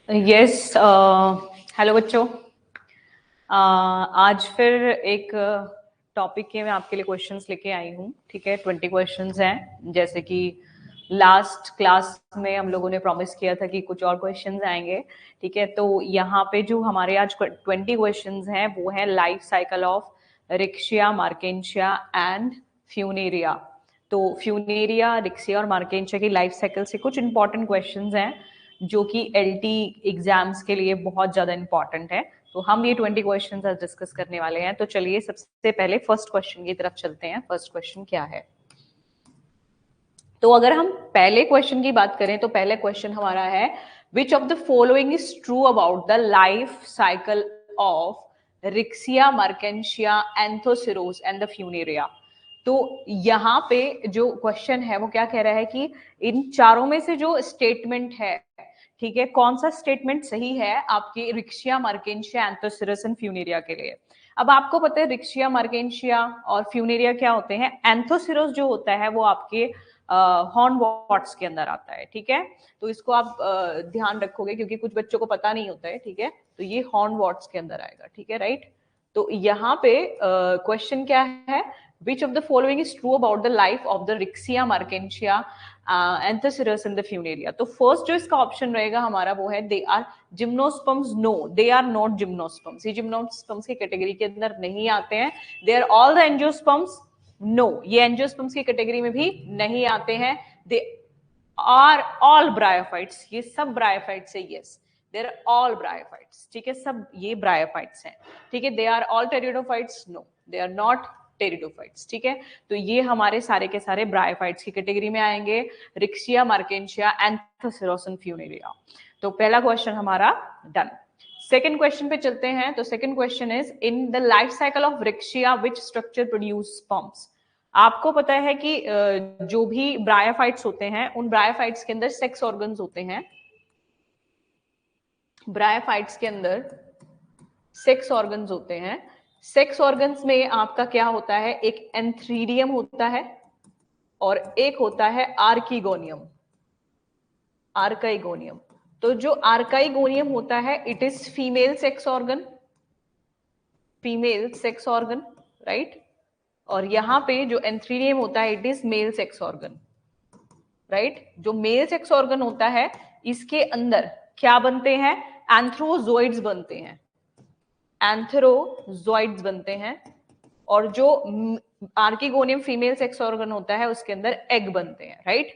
Yes. Hello बच्चों। आज फिर एक टॉपिक के मैं आपके लिए क्वेश्चंस लेके आई हूँ। ठीक है, 20 क्वेश्चंस हैं। जैसे कि लास्ट क्लास में हम लोगों ने प्रॉमिस किया था कि कुछ और क्वेश्चंस आएंगे। ठीक है, तो यहाँ पे जो हमारे आज 20 क्वेश्चंस हैं वो है life cycle of Riccia, Marchantia and Funaria. तो फ्यूनेरिया, रिक्शिया और मार्केंशिया की लाइफ साइकिल से कुछ इंपॉर्टेंट क्वेश्चंस हैं जो कि एलटी एग्जाम्स के लिए बहुत ज्यादा इंपॉर्टेंट है। तो हम ये 20 क्वेश्चन आज डिस्कस करने वाले हैं। तो चलिए सबसे पहले फर्स्ट क्वेश्चन की तरफ चलते हैं। फर्स्ट क्वेश्चन क्या है? तो अगर हम पहले क्वेश्चन की बात करें तो पहले क्वेश्चन हमारा है, which of the following is true about the life cycle of Riccia, Marchantia, Anthoceros and the Funaria. तो यहाँ पे जो क्वेश्चन है वो क्या कह रहा है कि इन चारों में से जो स्टेटमेंट है, ठीक है, कौन सा स्टेटमेंट सही है आपके रिक्शिया, मार्केंशिया, एंथोसिरोस एंड फ्यूनेरिया के लिए। अब आपको पता है रिक्शिया, मार्केंशिया और फ्यूनेरिया क्या होते हैं। एंथोसिरोस जो होता है वो आपके हॉर्न वॉट्स के अंदर आता है। ठीक है, तो इसको आप ध्यान रखोगे क्योंकि कुछ बच्चों को पता नहीं होता है। ठीक है, तो ये हॉर्न वॉट्स के अंदर आएगा। ठीक है, राइट। तो यहाँ पे क्वेश्चन क्या है, which of the following is true about the life of the Riccia, Marchantia, Anthoceros in the Funaria. तो फर्स्ट जो इसका ऑप्शन रहेगा हमारा वो है they are gymnosperms. No, they are not gymnosperms. ये जिम्नोस्पर्म्स की कैटेगरी के अंदर नहीं आते हैं। They are all the angiosperms. No, ये एंजियोस्पर्म्स की कैटेगरी में भी नहीं आते हैं। They are all bryophytes. ये सब ब्रायोफाइट्स है। Yes, there all bryophytes. ठीक है, सब ये ब्रायोफाइट्स हैं। ठीक है, they are all pteridophytes. No, they are not pteridophytes. ठीक है, तो ये हमारे सारे के सारे ब्रायोफाइट्स की कैटेगरी में आएंगे, रिक्शिया, मार्केंशिया, एंथोसिरोस एंड फ्यूनेरिया। तो पहला क्वेश्चन हमारा डन। सेकेंड क्वेश्चन पे चलते हैं। तो second question is, in the life cycle of रिक्शिया which structure produce sperms. आपको पता है कि जो भी ब्रायोफाइट्स होते हैं उन ब्रायोफाइट्स के अंदर सेक्स ऑर्गन्स होते हैं। ब्रायोफाइट्स के अंदर सेक्स ऑर्गन्स होते हैं। सेक्स ऑर्गन्स में आपका क्या होता है, एक एंथ्रीडियम होता है और एक होता है आर्कीगोनियम। आर्काइगोनियम। तो जो आर्काइगोनियम होता है it is female sex organ. Female sex organ, right. और यहां पे जो एंथ्रीडियम होता है it is male sex organ, right. जो मेल सेक्स ऑर्गन होता है इसके अंदर क्या बनते हैं, एंथ्रोजोइड्स बनते हैं। एंथ्रोजोइड्स बनते हैं। और जो आर्किगोनियम फीमेल सेक्स ऑर्गन होता है उसके अंदर एग बनते हैं, राइट।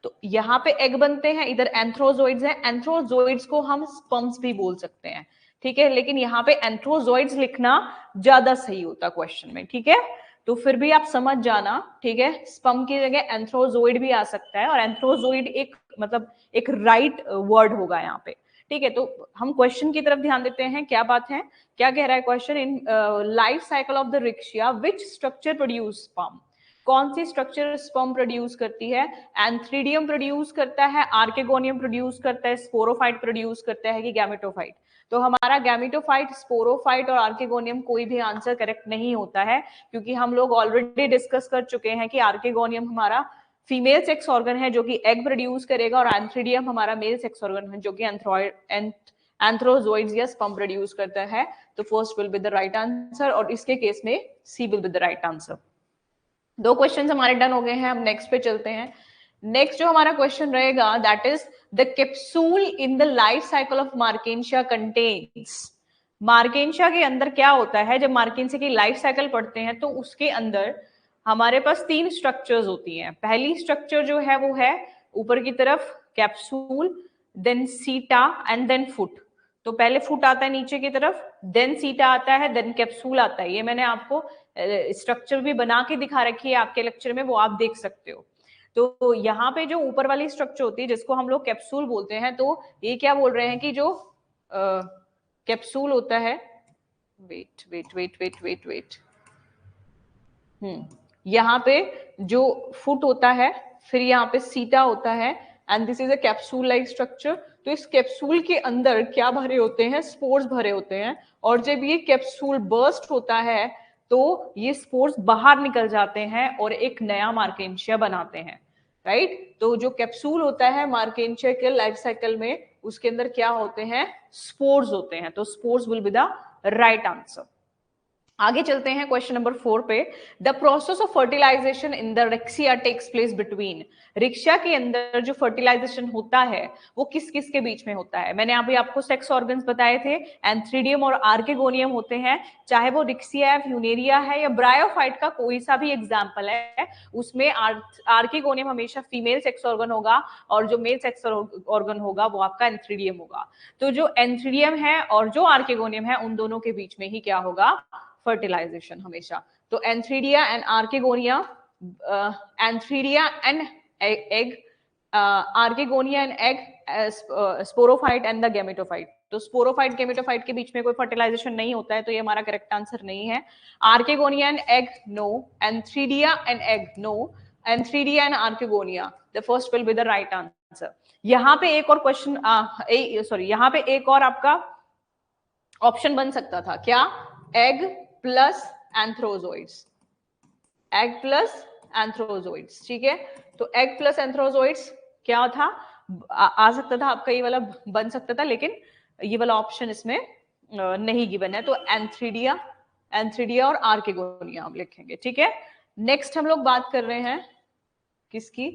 तो यहाँ पे एग बनते हैं, इधर एंथ्रोजोइड्स हैं। एंथ्रोजोइड्स को हम स्पर्म्स भी बोल सकते हैं। ठीक है, लेकिन यहाँ पे एंथ्रोजोइड्स लिखना ज्यादा सही होता क्वेश्चन में। ठीक है, तो फिर भी आप समझ जाना। ठीक है, स्पर्म की जगह एंथ्रोजोइड भी आ सकता है और एंथ्रोजोइड एक मतलब एक राइट वर्ड होगा यहाँ पे। ठीक है, तो हम क्वेश्चन की तरफ ध्यान देते हैं। क्या बात है, क्या कह रहा है question, in life cycle of the रिक्शिया which structure produce sperm. कौन सी स्ट्रक्चर स्पर्म प्रोड्यूस करती है। एंथ्रीडियम प्रोड्यूस करता है, आर्केगोनियम प्रोड्यूस करता है, स्पोरोफाइट प्रोड्यूस करता है कि गैमेटोफाइट। तो हमारा गैमेटोफाइट, स्पोरोफाइट और आर्केगोनियम कोई भी आंसर करेक्ट नहीं होता है, क्योंकि हम लोग ऑलरेडी डिस्कस कर चुके हैं कि आर्केगोनियम हमारा फीमेल सेक्स ऑर्गन है जो कि एग प्रोड्यूस करेगा और एंथ्रीडियम हमारा मेल सेक्स ऑर्गन है जो कि एंथ्रोजोइड्स या स्पर्म प्रोड्यूस करता है। तो first will be the right answer और इसके केस में C will be the right answer. दो क्वेश्चन हमारे डन हो गए हैं। अब नेक्स्ट पे चलते हैं। नेक्स्ट जो हमारा क्वेश्चन रहेगा that is the capsule in the life cycle of Marchantia contains. Marchantia के अंदर क्या होता है, जब मार्केंशिया की लाइफ साइकिल पढ़ते हैं तो उसके अंदर हमारे पास तीन स्ट्रक्चर्स होती हैं। पहली स्ट्रक्चर जो है वो है ऊपर की तरफ कैप्सूल, देन सीटा एंड देन फुट। तो पहले फुट आता है नीचे की तरफ, देन सीटा आता है, देन कैप्सूल आता है। ये मैंने आपको स्ट्रक्चर भी बना के दिखा रखी है आपके लेक्चर में, वो आप देख सकते हो। तो यहाँ पे जो ऊपर वाली स्ट्रक्चर होती है जिसको हम लोग कैप्सूल बोलते हैं, तो ये क्या बोल रहे हैं कि जो कैप्सूल होता है, wait wait wait wait wait wait, यहाँ पे जो फुट होता है, फिर यहाँ पे सीटा होता है and this is a capsule like structure. तो इस कैप्सूल के अंदर क्या भरे होते हैं, स्पोर्स भरे होते हैं। और जब ये कैप्सूल बर्स्ट होता है तो ये स्पोर्स बाहर निकल जाते हैं और एक नया मार्केंशिया बनाते हैं, राइट। तो जो कैप्सूल होता है मार्केंशिया के लाइफ साइकिल में उसके अंदर क्या होते हैं, स्पोर्स होते हैं, तो spores will be the right answer. आगे चलते हैं क्वेश्चन नंबर 4 पे। The process of fertilization in the Riccia takes place between, Riccia के अंदर जो फर्टिलाइजेशन होता है वो किस किस के बीच में होता है। मैंने अभी आपको सेक्स ऑर्गन्स बताए थे, एंथ्रीडियम और आर्केगोनियम होते हैं, चाहे वो रिक्सिया है, फ्यूनेरिया है या ब्रायोफाइट का कोई सा भी एग्जाम्पल है, उसमें आर्केगोनियम हमेशा फीमेल सेक्स ऑर्गन होगा और जो मेल सेक्स ऑर्गन होगा वो आपका एंथ्रीडियम होगा। तो जो एंथ्रीडियम है और जो आर्केगोनियम है उन दोनों के बीच में ही क्या होगा, फर्टिलाइजेशन हमेशा। तो antheridia and archegonia, antheridia and egg, archegonia and egg, sporophyte and the gametophyte. तो स्पोरोफाइट गैमेटोफाइट के बीच में कोई फर्टिलाइजेशन नहीं होता है, तो ये हमारा करेक्ट आंसर नहीं है। Archegonia and egg no, antheridia and egg no, antheridia and archegonia, the first will be the right answer. यहाँ पे एक और क्वेश्चन, सॉरी यहाँ पे एक और आपका ऑप्शन बन सकता था, क्या, एग प्लस एंथ्रोजोइड्स, एग प्लस एंथ्रोजोइड्स, ठीक है। तो एग प्लस एंथ्रोजोइड्स क्या था, आ सकता था आपका, ये वाला बन सकता था, लेकिन ये वाला ऑप्शन इसमें नहीं गिवन है, तो एंथ्रीडिया, एंथ्रीडिया और आर्केगोनिया हम लिखेंगे, ठीक है। नेक्स्ट हम लोग बात कर रहे हैं किसकी,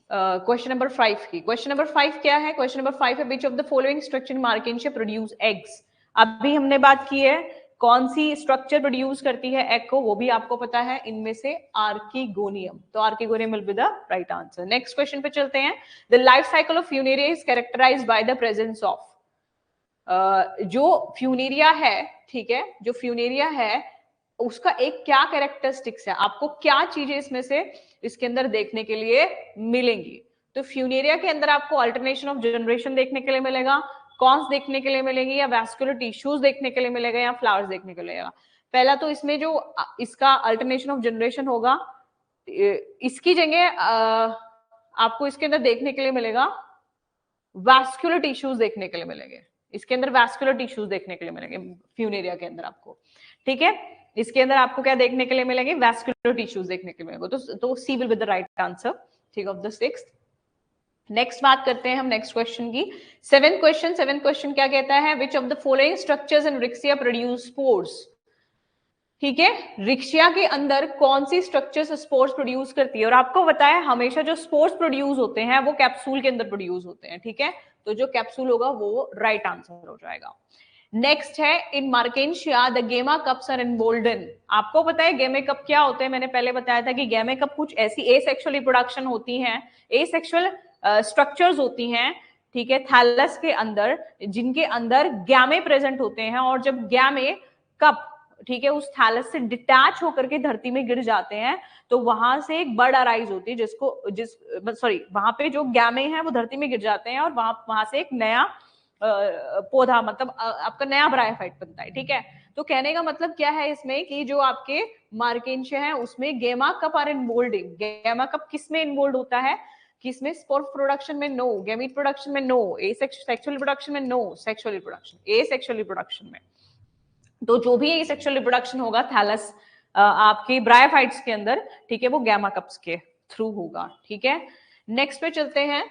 क्वेश्चन नंबर 5 की। क्वेश्चन नंबर 5 क्या है, क्वेश्चन नंबर 5 है which of the following structure in Marchantia produce eggs. अभी हमने बात की है कौन सी स्ट्रक्चर प्रोड्यूस करती है एग को, वो भी आपको पता है, इनमें से आर्किगोनियम, तो archegonium will be the right answer. Next question पे चलते हैं। The life cycle of Funaria is characterised by the presence of, जो फ्यूनेरिया है, ठीक है, जो फ्यूनेरिया है उसका एक क्या कैरेक्टरिस्टिक्स है, आपको क्या चीजें इसमें से इसके अंदर देखने के लिए मिलेंगी। तो फ्यूनेरिया के अंदर आपको अल्टरनेशन ऑफ जनरेशन देखने के लिए मिलेगा, कॉन्स देखने के लिए मिलेंगी, या वैस्कुलर टिश्यूज देखने के लिए मिलेगा, या फ्लावर्स देखने के लिए मिलेगा। पहला तो इसमें जो इसका अल्टरनेशन ऑफ जनरेशन होगा, इसकी जगह आपको इसके अंदर देखने के लिए मिलेगा वैस्कुलर टिश्यूज देखने के लिए मिलेंगे, इसके अंदर वैस्कुलर टिश्यूज देखने के लिए मिलेंगे फ्यूनेरिया के अंदर आपको, ठीक है। इसके अंदर आपको क्या देखने के लिए मिलेंगे, वैस्कुलर टिश्यूज देखने के लिए मिलेंगे, तो C will be the right answer, ठीक, ऑफ द सिक्स्थ। नेक्स्ट बात करते हैं हम नेक्स्ट क्वेश्चन की। सेवेंथ क्वेश्चन क्या कहता है, which of the following structures in Riccia produce spores, ठीक है। रिक्शिया के अंदर कौन सी स्ट्रक्चर्स स्पोर्स प्रोड्यूस करती है, और आपको बताया हमेशा जो स्पोर्स प्रोड्यूस होते हैं वो कैप्सूल के अंदर प्रोड्यूस होते हैं, ठीक है। तो जो कैप्सूल होगा वो राइट आंसर हो जाएगा। नेक्स्ट है, इन मार्केंशिया द गेमा कप्स आर एनमोल्डन। आपको पता है गेमे कप क्या होते हैं, मैंने पहले बताया था कि गेमे कप कुछ ऐसी एसेक्सुअल रिप्रोडक्शन होती हैं, एसेक्सुअल स्ट्रक्चर्स होती हैं, ठीक है, थैलस के अंदर, जिनके अंदर गैमे प्रेजेंट होते हैं, और जब गैमे कप, ठीक है, उस थैलस से डिटैच होकर के धरती में गिर जाते हैं, तो वहां से एक बर्ड अराइज होती है, वहां पे जो गैमे हैं वो धरती में गिर जाते हैं, और वहां से एक नया पौधा, मतलब आपका नया ब्रायोफाइट बनता है, ठीक है। तो कहने का मतलब क्या है इसमें, कि जो आपके मार्केंशिया है उसमें गेमा कप आर इन्वोल्विंग, गेमा कप किस में इन्वोल्व होता है, किसमें, स्पोर प्रोडक्शन में नो, गैमीट प्रोडक्शन में नो, सेक्सुअल रिप्रोडक्शन में नो, सेक्सुअल रिप्रोडक्शन में। तो जो भी सेक्सुअल रिप्रोडक्शन होगा थैलस आपके ब्रायोफाइट्स के अंदर, ठीक है, वो गैमा कप्स के थ्रू होगा, ठीक है। नेक्स्ट पे चलते हैं।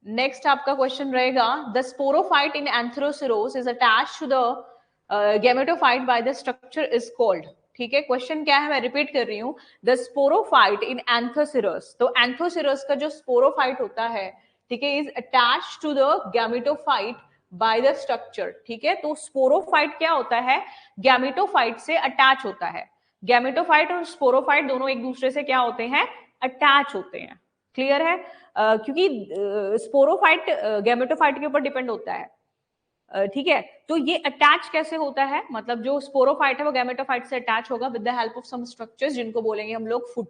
नेक्स्ट आपका क्वेश्चन रहेगा, the sporophyte in Anthoceros is attached to the gametophyte by the structure is called, ठीक है। क्वेश्चन क्या है, मैं रिपीट कर रही हूँ, द स्पोरोफाइट इन एंथोसिरस, तो एंथोसिरस का जो स्पोरोफाइट होता है, ठीक है, is attached to the gametophyte by the structure, ठीक है। तो स्पोरोफाइट क्या होता है, गैमेटोफाइट से अटैच होता है, गैमेटोफाइट और स्पोरोफाइट दोनों एक दूसरे से क्या होते हैं, अटैच होते हैं, क्लियर है। क्योंकि स्पोरोफाइट गैमेटोफाइट के ऊपर डिपेंड होता है, ठीक है। तो ये अटैच कैसे होता है, मतलब जो स्पोरोफाइट है वो गैमेटोफाइट से अटैच होगा with the help of some structures, जिनको बोलेंगे हम लोग फुट,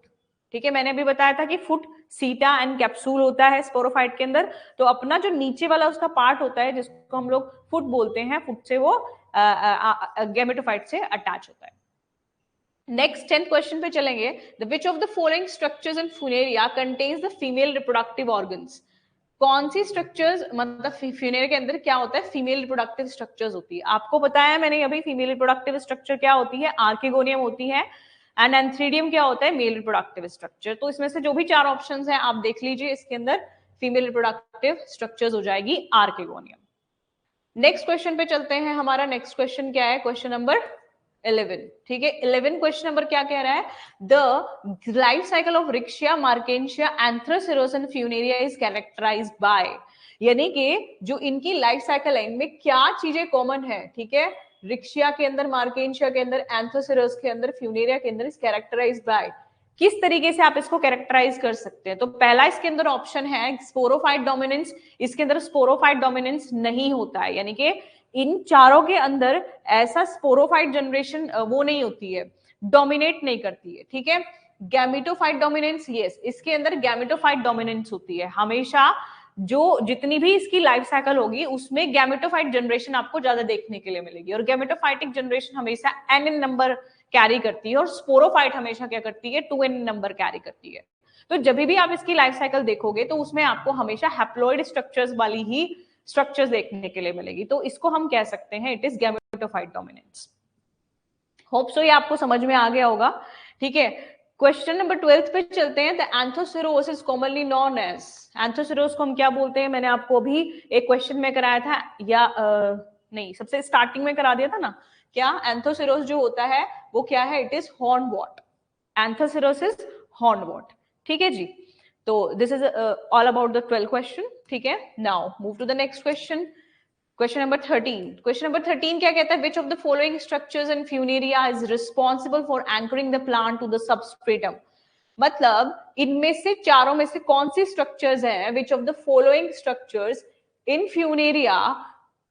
ठीक है। मैंने अभी बताया था कि फुट, सीटा एंड कैप्सूल होता है स्पोरोफाइट के अंदर, तो अपना जो नीचे वाला उसका पार्ट होता है जिसको हम लोग फुट बोलते हैं, फुट से वो गैमेटोफाइट से अटैच होता है। नेक्स्ट 10th क्वेश्चन पे चलेंगे, the which of the following structures in Funaria contains the female reproductive organs, कौन सी स्ट्रक्चर्स, मतलब फ्यूनेरिया के अंदर क्या होता है, फीमेल रिप्रोडक्टिव स्ट्रक्चर्स होती है। आपको बताया मैंने अभी, फीमेल रिप्रोडक्टिव स्ट्रक्चर क्या होती है, आर्किगोनियम होती है, एंड एंथ्रीडियम क्या होता है, मेल रिप्रोडक्टिव स्ट्रक्चर। तो इसमें से जो भी 4 ऑप्शंस हैं आप देख लीजिए, इसके अंदर फीमेल रिप्रोडक्टिव स्ट्रक्चर्स हो जाएगी आर्किगोनियम, नेक्स्ट क्वेश्चन पे चलते हैं। हमारा नेक्स्ट क्वेश्चन क्या है? Question number 11। ठीक है, 11 क्वेश्चन नंबर क्या कह रहा है? The life cycle of Riccia, Marchantia, Anthoceros and Funaria is characterised by, यानी कि जो इनकी लाइफ साइकिल है इनमें क्या चीजें कॉमन है? ठीक है, रिक्शिया के अंदर, मार्केंशिया के अंदर, एंथ्रोसिरोस के अंदर, फ्यूनेरिया के अंदर, इज कैरेक्टराइज्ड बाय। किस तरीके से आप इसको कैरेक्टराइज कर सकते हैं? तो पहला इसके अंदर ऑप्शन है स्पोरोफाइट डोमिनेंस। इसके अंदर स्पोरोफाइट डोमिनेंस नहीं होता है, यानी कि इन चारों के अंदर ऐसा स्पोरोफाइट जनरेशन वो नहीं होती है, डोमिनेट नहीं करती है। ठीक है, गैमेटोफाइट डोमिनेंस, यस, इसके अंदर गैमेटोफाइट डोमिनेंस होती है हमेशा। जो जितनी भी इसकी लाइफ साइकिल होगी उसमें गैमेटोफाइट जनरेशन आपको ज्यादा देखने के लिए मिलेगी, और गैमेटोफाइटिक जनरेशन हमेशा एन नंबर कैरी करती है, और स्पोरोफाइट हमेशा क्या करती है? 2n नंबर कैरी करती है। तो जब भी आप इसकी लाइफ साइकिल देखोगे तो उसमें आपको हमेशा हैप्लॉइड स्ट्रक्चर्स वाली ही स्ट्रक्चर्स देखने के लिए मिलेगी। तो इसको हम कह सकते हैं it is gametophyte dominance. Hope so ये आपको समझ में आ गया होगा। ठीक है, क्वेश्चन नंबर 12 पे चलते हैं। The Anthoceros is commonly known as, Anthoceros को हम क्या बोलते हैं? मैंने आपको अभी एक क्वेश्चन में कराया था, या नहीं, सबसे स्टार्टिंग में करा दिया था ना। क्या एंथोसिरोस जो होता है वो क्या है? It is hornwort. Anthoceros is hornwort. ठीक है जी, तो this is all about the 12 question. ठीक है, now move to the next question. Question number 13। Question number 13 क्या कहता है? Which of the following structures in Funaria is responsible for anchoring the plant to the substratum. मतलब इनमें से चारों में से कौन सी स्ट्रक्चर्स हैं? Which of the following structures in Funaria,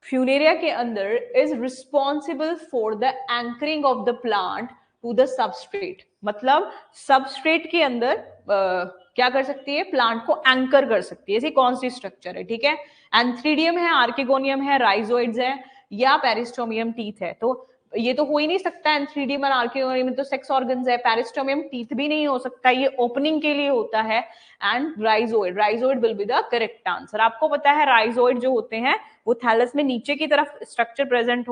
Funaria के अंदर, is responsible for the anchoring of the plant to the substrate. मतलब सबस्ट्रेट के अंदर क्या कर सकती है? प्लांट को एंकर कर सकती है। ऐसी कौन सी स्ट्रक्चर है? ठीक है, एंथ्रीडियम है, आर्किगोनियम है, राइजोइड्स है, या पेरिस्टोमियम टीथ है। तो ये तो हो ही नहीं सकता, एंथ्रीडियम और आर्किगोनियम में तो सेक्स ऑर्गन्स है, पेरिस्टोमियम टीथ भी नहीं हो सकता, ये ओपनिंग के लिए होता है। And rhizoid, rhizoid will be the correct answer. आपको पता है राइजोइड जो होते हैं वो थैलस में नीचे की तरफ स्ट्रक्चर प्रेजेंट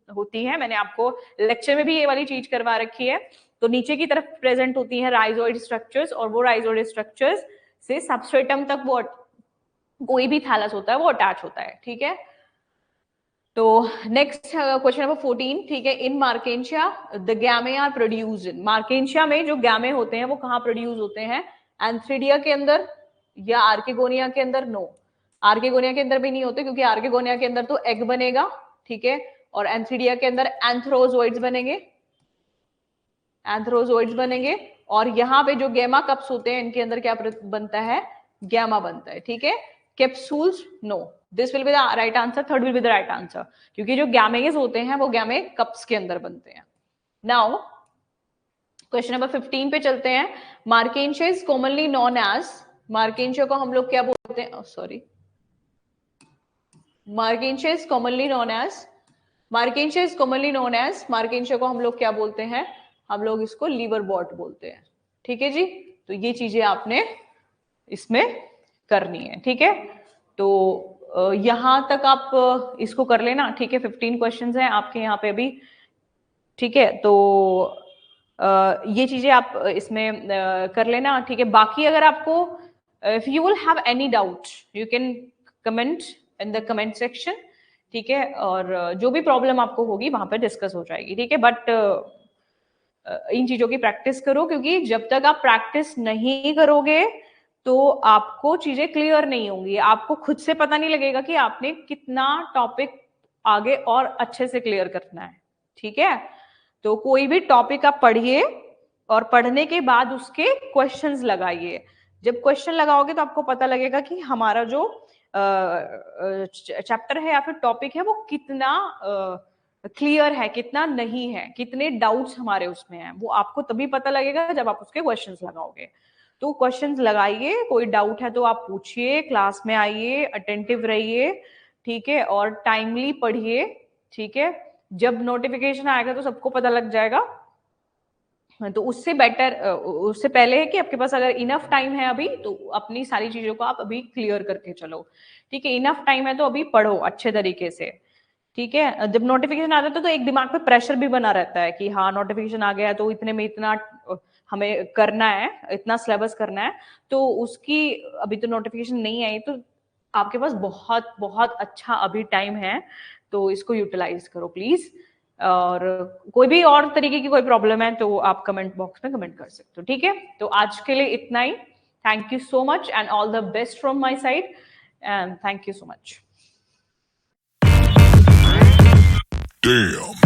होती है। मैंने आपको लेक्चर में भी ये वाली चीज करवा रखी है। तो नीचे की तरफ प्रेजेंट होती है राइजोइड स्ट्रक्चर्स, और वो राइजोइड स्ट्रक्चर्स से सबस्ट्रेटम तक वो कोई भी थैलस होता है वो अटैच होता है। ठीक है, तो नेक्स्ट क्वेश्चन नंबर 14। ठीक है, in Marchantia the gamete are produced in, Marchantia में जो गैमे होते हैं वो कहाँ प्रोड्यूस होते हैं? एंथ्रीडिया के अंदर या आर्किगोनिया के अंदर? नो, आर्किगोनिया के अंदर भी नहीं होते, क्योंकि आर्किगोनिया के अंदर तो एग बनेगा। ठीक है, और एंथ्रीडिया के अंदर एंथ्रोजोइड्स बनेंगे, एंथ्रोजोइड्स बनेंगे। और यहाँ पे जो गैमा कप्स होते हैं इनके अंदर क्या बनता है? गैमा बनता है। ठीक है, capsules, no, this will be the right answer, third will be the right answer, क्योंकि जो गैमेज होते हैं वो गैमे कप्स के अंदर बनते हैं। नाउ क्वेश्चन नंबर 15 पे चलते हैं। Marchantia is commonly known as, Marchantia को हम लोग क्या बोलते हैं? Sorry, Marchantia is commonly known as, Marchantia is commonly known as, Marchantia को हम लोग क्या बोलते हैं? हम लोग इसको लीवर बॉट बोलते हैं। ठीक है जी, तो ये चीजें आपने इसमें करनी है। ठीक है, तो यहां तक आप इसको कर लेना। ठीक है, 15 क्वेश्चंस हैं आपके यहाँ पे अभी। ठीक है, तो ये चीजें आप इसमें कर लेना। ठीक है, बाकी अगर आपको if you will have any doubt you can comment in the comment section. ठीक है, और जो भी प्रॉब्लम आपको होगी वहां पर डिस्कस हो जाएगी। ठीक है, बट इन चीजों की प्रैक्टिस करो, क्योंकि जब तक आप प्रैक्टिस नहीं करोगे तो आपको चीजें क्लियर नहीं होंगी, आपको खुद से पता नहीं लगेगा कि आपने कितना टॉपिक आगे और अच्छे से क्लियर करना है। ठीक है, तो कोई भी टॉपिक आप पढ़िए और पढ़ने के बाद उसके क्वेश्चंस लगाइए। जब क्वेश्चन लगाओगे तो आपको पता लगेगा कि हमारा जो चैप्टर है या फिर टॉपिक है वो कितना क्लियर है, कितना नहीं है, कितने डाउट्स हमारे उसमें हैं, वो आपको तभी पता लगेगा जब आप उसके क्वेश्चंस लगाओगे। तो क्वेश्चंस लगाइए, कोई डाउट है तो आप पूछिए, क्लास में आइए, अटेंटिव रहिए। ठीक है, और टाइमली पढ़िए। ठीक है, जब नोटिफिकेशन आएगा तो सबको पता लग जाएगा। तो उससे बेटर, उससे पहले है कि आपके पास अगर इनफ टाइम है अभी तो अपनी सारी चीजों को आप अभी क्लियर करके चलो। ठीक है, इनफ टाइम है तो अभी पढ़ो अच्छे तरीके से। ठीक है, जब नोटिफिकेशन आता है तो एक दिमाग पे प्रेशर भी बना रहता है कि हाँ नोटिफिकेशन आ गया है तो इतने में इतना हमें करना है, इतना सिलेबस करना है। तो उसकी अभी तो नोटिफिकेशन नहीं आई, तो आपके पास बहुत बहुत अच्छा अभी टाइम है, तो इसको यूटिलाइज करो प्लीज। और कोई भी और तरीके की कोई प्रॉब्लम है तो आप कमेंट बॉक्स में कमेंट कर सकते हो, ठीक है। तो आज के लिए इतना ही। Thank you so much and all the best from my side and thank you so much. Damn.